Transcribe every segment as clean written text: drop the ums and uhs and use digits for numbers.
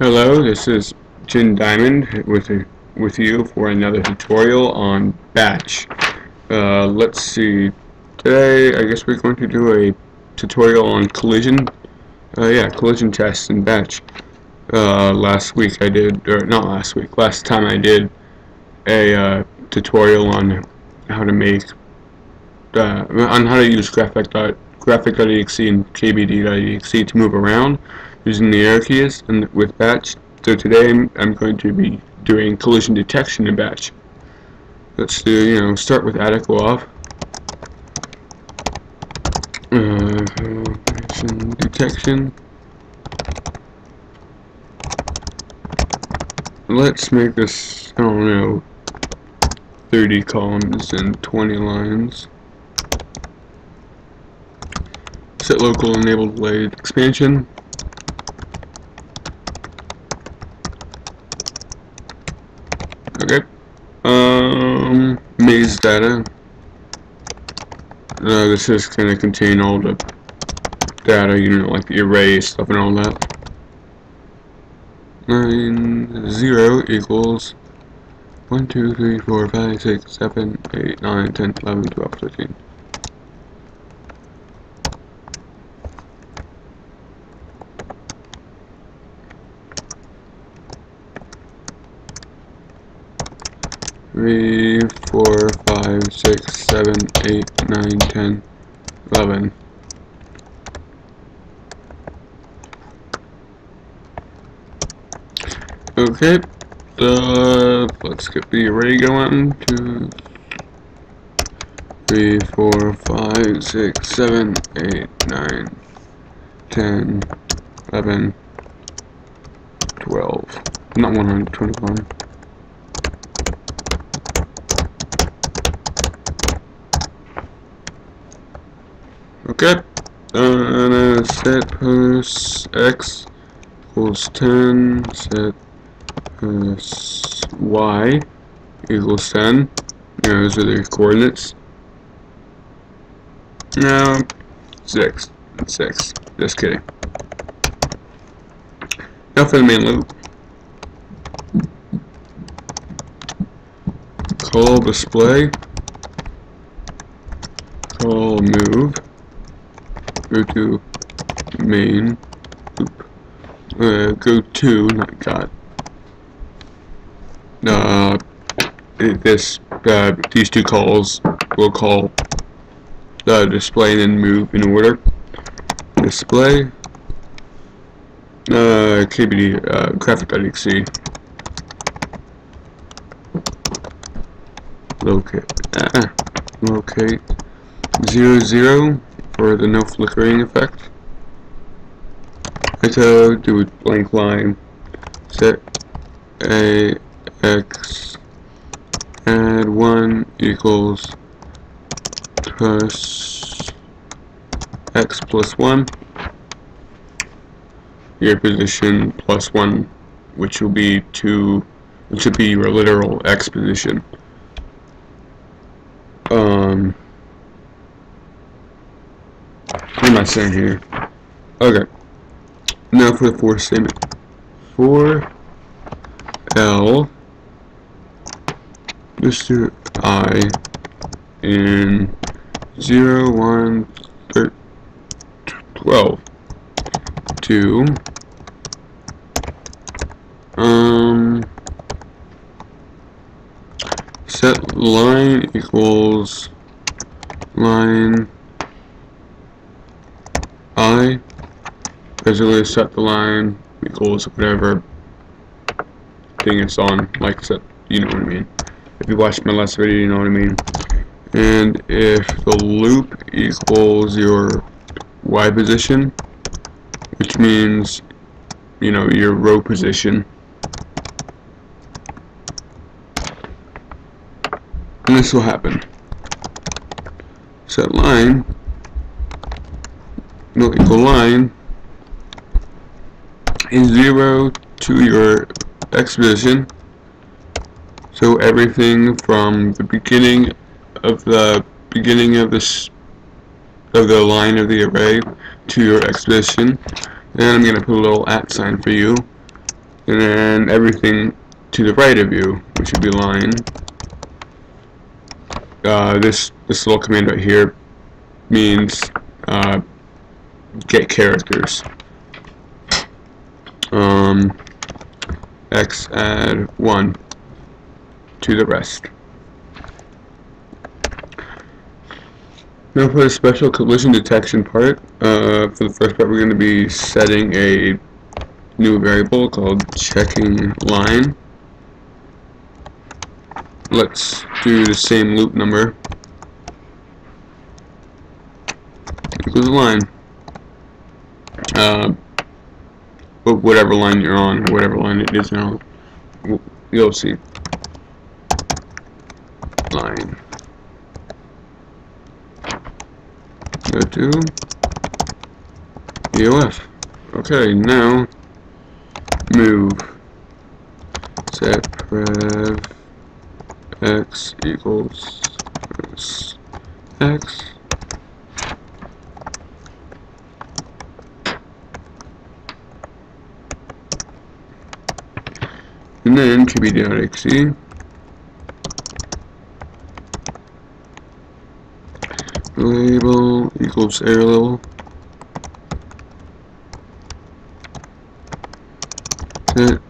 Hello, this is Jin Diamond with you for another tutorial on batch. Let's see. Today, I guess we're going to do a tutorial on collision. Collision tests in batch. Last week I did, or not last week. Last time I did a tutorial on how to make, on how to use graphic.exe and kbd.exe to move around using the arrow keys and with batch. So today I'm going to be doing collision detection in batch. Let's do, start with article off. Collision detection. Let's make this, I don't know, 30 columns and 20 lines. Set local enable delayed expansion. Okay. Maze data. This is going to contain all the data, like the array stuff and all that. 0 equals 1, 2, 3, 4, 5, 6, 7, 8, 9, 10, 11, 12, 13. Three, 4, 5, 6, 7, 8, 9, 10, 11. Okay, let's get the array going. 2, 3, 4, 5, 6, 7, 8, 9, 10, 11, 12. Not 121. Okay, set post x equals 10, set y equals 10. Those are the coordinates. No, 6. Just kidding. Now for the main loop. Call display. Call move. Go to main loop. Go to, not got. These two calls will call the display and then move in order. Display, Kbd, graphic.exe. Locate 0, 0 for the no flickering effect. So do a blank line. Set a x add 1 equals plus x plus 1. Your position plus 1, which will be 2, which should be your literal x position. What am I saying here? Okay. Now for the for statement. For L Mr. I in 0, 1, 12 to set line equals line I. Basically set the line equals whatever thing it's on, like set, you know what I mean. If you watched my last video, you know what I mean. And if the loop equals your Y position, which means, your row position, and this will happen. Set line will equal line is 0 to your x position. So everything from the beginning of the line of the array to your x position. And I'm going to put a little @ sign for you. and then everything to the right of you, which would be line. This little command right here means get characters. X add 1 to the rest. Now for the special collision detection part, for the first part we're going to be setting a new variable called checking line. Let's do the same loop number equals line. Whatever line you're on, whatever line it is now, you'll see. Line. Go to EOF. Okay, now move set prev x equals x. And then Kbd.exe label equals error level. Set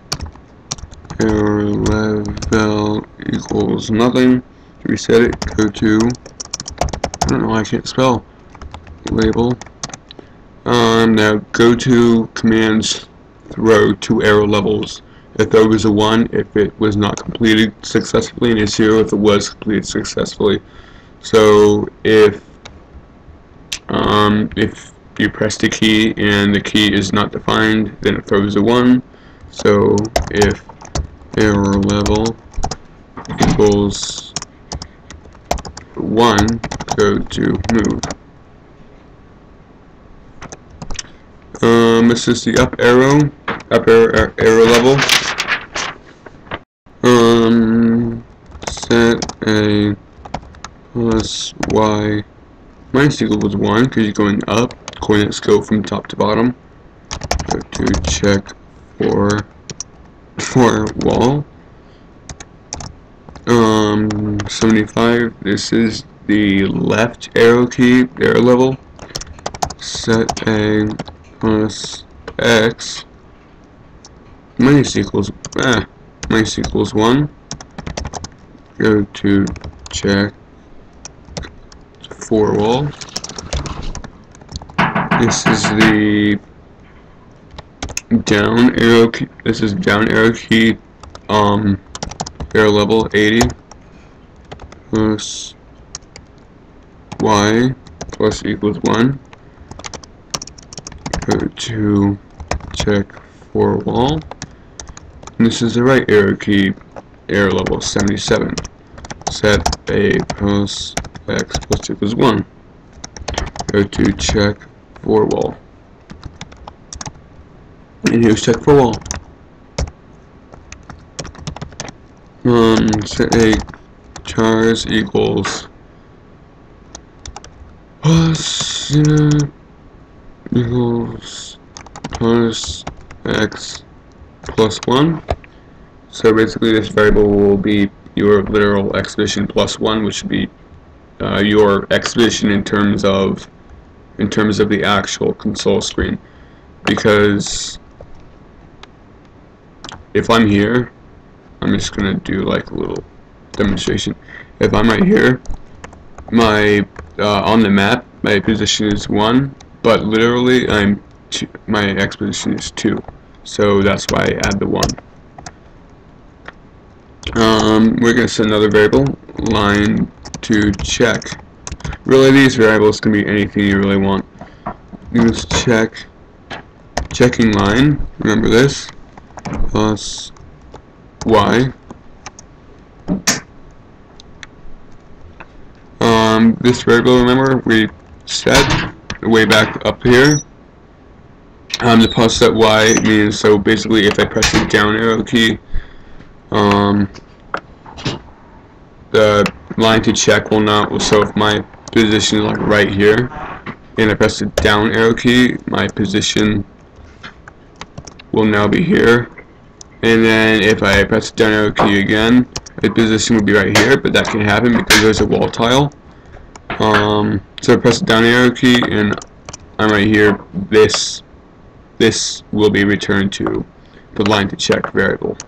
error level equals nothing. Reset it. Go to, I don't know why I can't spell, label. Now go to commands throw 2 error levels. If there was a 1 if it was not completed successfully, and a 0 if it was completed successfully. So if you press the key and the key is not defined, then it throws a 1. So if error level equals 1, go to move. This is the up arrow level. Set a plus y minus equals 1 because you're going up. Coordinates go from top to bottom. Go to check for wall. 75. This is the left arrow key, arrow level. Set a plus x minus equals 1. Go to check for wall. This is the down arrow key. This is down arrow key. Arrow level 80 plus y plus equals 1. Go to check for wall. And this is the right arrow key, arrow level 77. Set a plus x plus equals 1. Go to check for wall. And here's check for wall. Set a chars equals plus equals plus x plus 1. So basically this variable will be your literal x position plus 1, which would be your x position in terms of the actual console screen. Because if I'm here, I'm just gonna do like a little demonstration. If I'm right here, my on the map my position is 1, but literally my x position is 2. So that's why I add the 1. We're going to set another variable, line to check. Really, these variables can be anything you really want. Use checking line, remember this, plus y. This variable, remember, we set way back up here. The plus set y means, so basically if I press the down arrow key, the line to check will not, so if my position is like right here, and I press the down arrow key, my position will now be here, And then if I press the down arrow key again, the position would be right here, but that can happen because there's a wall tile. So I press the down arrow key and I'm right here. This will be returned to the line to check variable.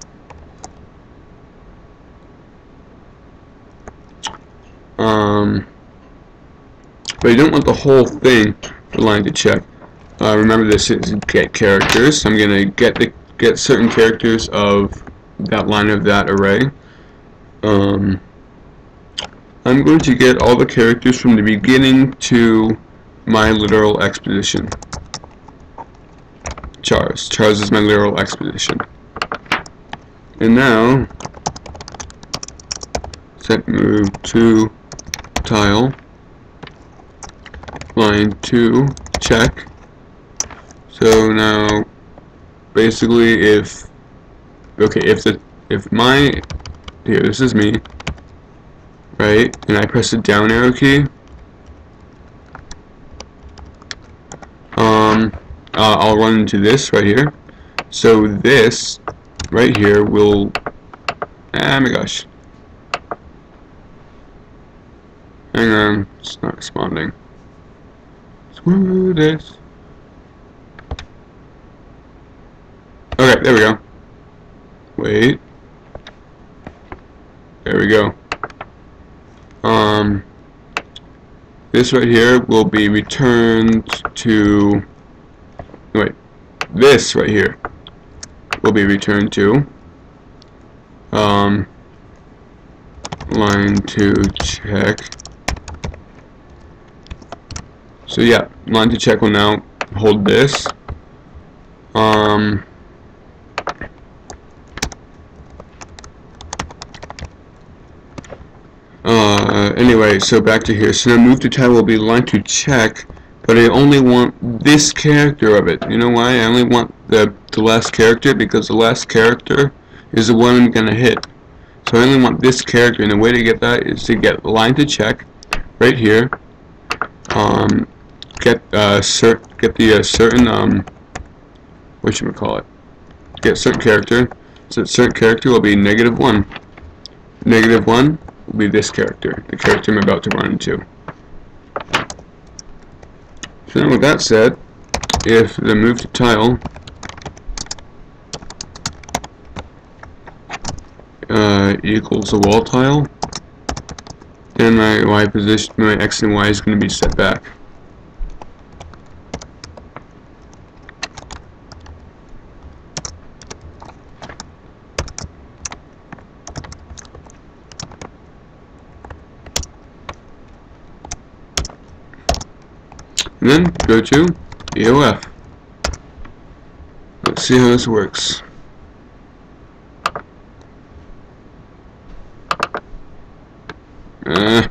But you don't want the whole thing for line to check. Remember, this is get characters. I'm gonna get certain characters of that line of that array. I'm going to get all the characters from the beginning to my literal exposition. Chars is my literal exposition. And now set move to tile line to check. So now basically if my here, this is me, right, and I press the down arrow key, I'll run into this right here. So this right here will, oh my gosh, hang on, it's not responding. Screw this. Okay, there we go. Wait. There we go. This right here will be returned to, wait, this right here will be returned to line to check. So yeah, line to check will now hold this. Anyway, so back to here. So now move to tab will be line to check, but I only want this character of it. You know why? I only want the last character, because the last character is the one I'm gonna hit. So I only want this character, and the way to get that is to get line to check right here. Get the certain whatchamacallit, get certain character. So certain character will be -1. -1 will be this character, the character I'm about to run into. So now with that said, if the move to tile equals a wall tile, then my Y position, my X and Y is going to be set back. And then go to EOF. Let's see how this works. Here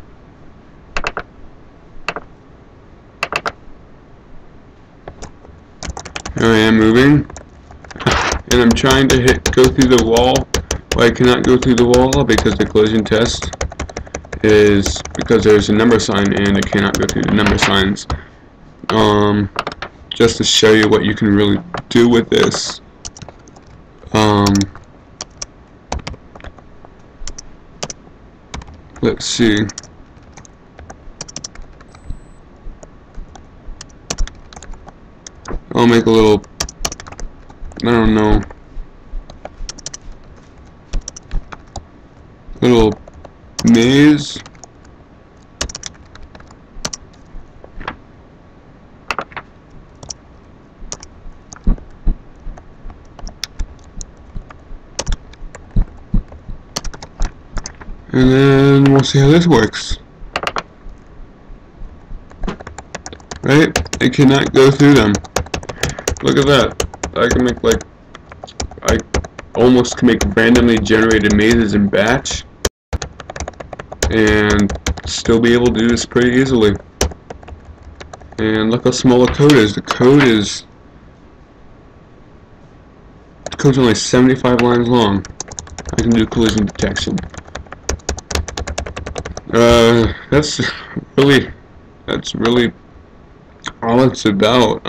I am moving, and I'm trying to go through the wall. Well, I cannot go through the wall because the collision test is because there's a number sign and it cannot go through the number signs. Just to show you what you can really do with this. Let's see. I'll make a little, I don't know, little maze. And then we'll see how this works. Right? It cannot go through them. Look at that. I can make I almost can make randomly generated mazes in batch and still be able to do this pretty easily. And look how small the code is. The code's only 75 lines long. I can do collision detection. That's really all it's about.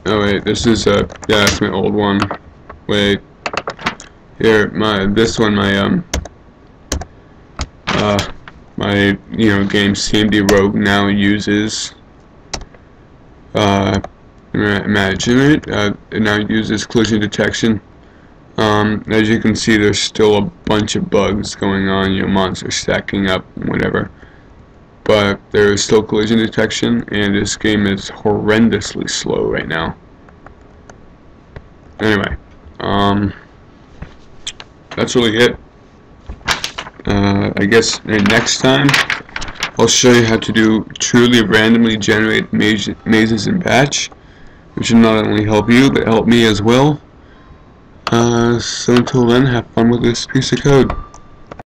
Oh wait, this is yeah, that's my old one. Wait, here, this one, my game CMD Rogue now uses. Imagine it. It now uses collision detection. As you can see, there's still a bunch of bugs going on. Monsters stacking up, whatever. But there is still collision detection, and this game is horrendously slow right now. Anyway, that's really it. I guess next time I'll show you how to do truly randomly generated mazes in Batch, which will not only help you but help me as well. So until then, have fun with this piece of code.